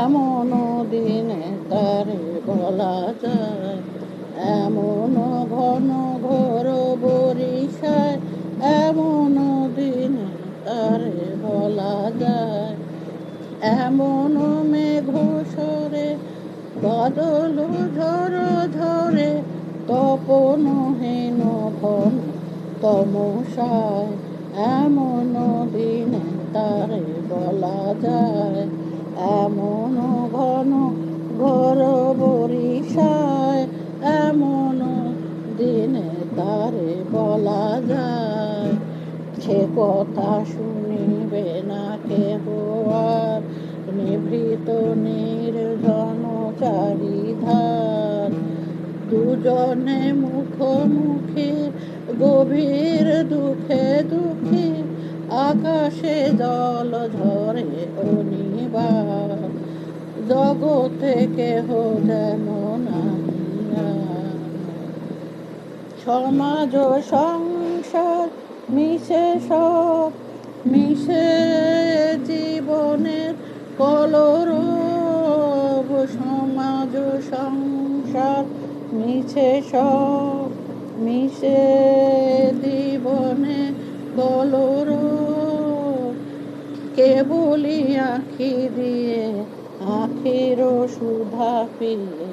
এমন দিনে তারে বলা যায়, এমন ঘন ঘোর বরিশায়, এমন দিনে তারে বলা যায়। এমন মেঘ সরে বাদল ঝড় ঝরে, তপনহীন ঘন তমসায়, এমন দিনে তারে বলা যায়। এমন ঘন ঘোর বরিশায়, এমন দিনে তারে বলা যায়। সে কথা শুনিবে না কেহ আর, নিভৃত নির্জন চারিধার, দুজনে মুখোমুখি গভীর দুঃখে দুঃখী, আকাশে জল ঝরে অনিবার, জগতে কেহ যেন নাহিয়া। সমাজ সংসার মিশে সব, মিশে জীবনের কলরব, সমাজ সংসার মিশে সব, মিশে জীবনে কলরব, কেবলি আঁখি দিয়ে আখির সুধা পিয়ে,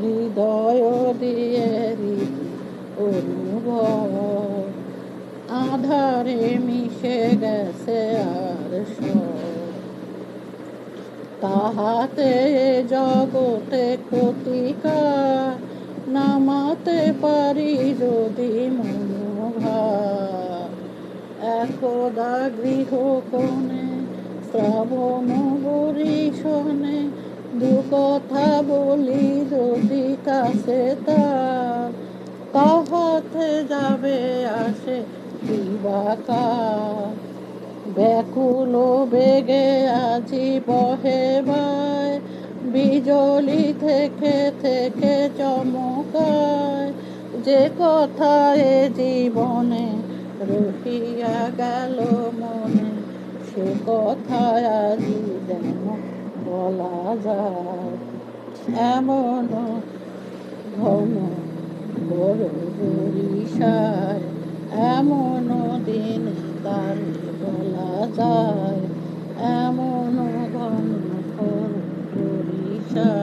হৃদয় দিয়ে অনুভব, আধারে মিশে গেছে আর সব, তাহাতে জগতে ক্ষতিকার, নামাতে পারি যদি মনোভাব। একদা গৃহ কোণে শ্রাবণ বরিশনে, দু কথা বলি যদি কাছে তার, তাহাতে যাবে আসে দিবাকার, ব্যাকুল বেগে আজি বহে বায়, বিজলি থেকে থেকে চমকায়, যে কথা এ জীবনে রহিয়া গেল মনে, সে কথা আজি যেন বলা যায়। এমন ঘন ঘোর বরিশায়, এমন দিনে তারে বলা যায়। এমন ঘন ঘোর বরিশায়।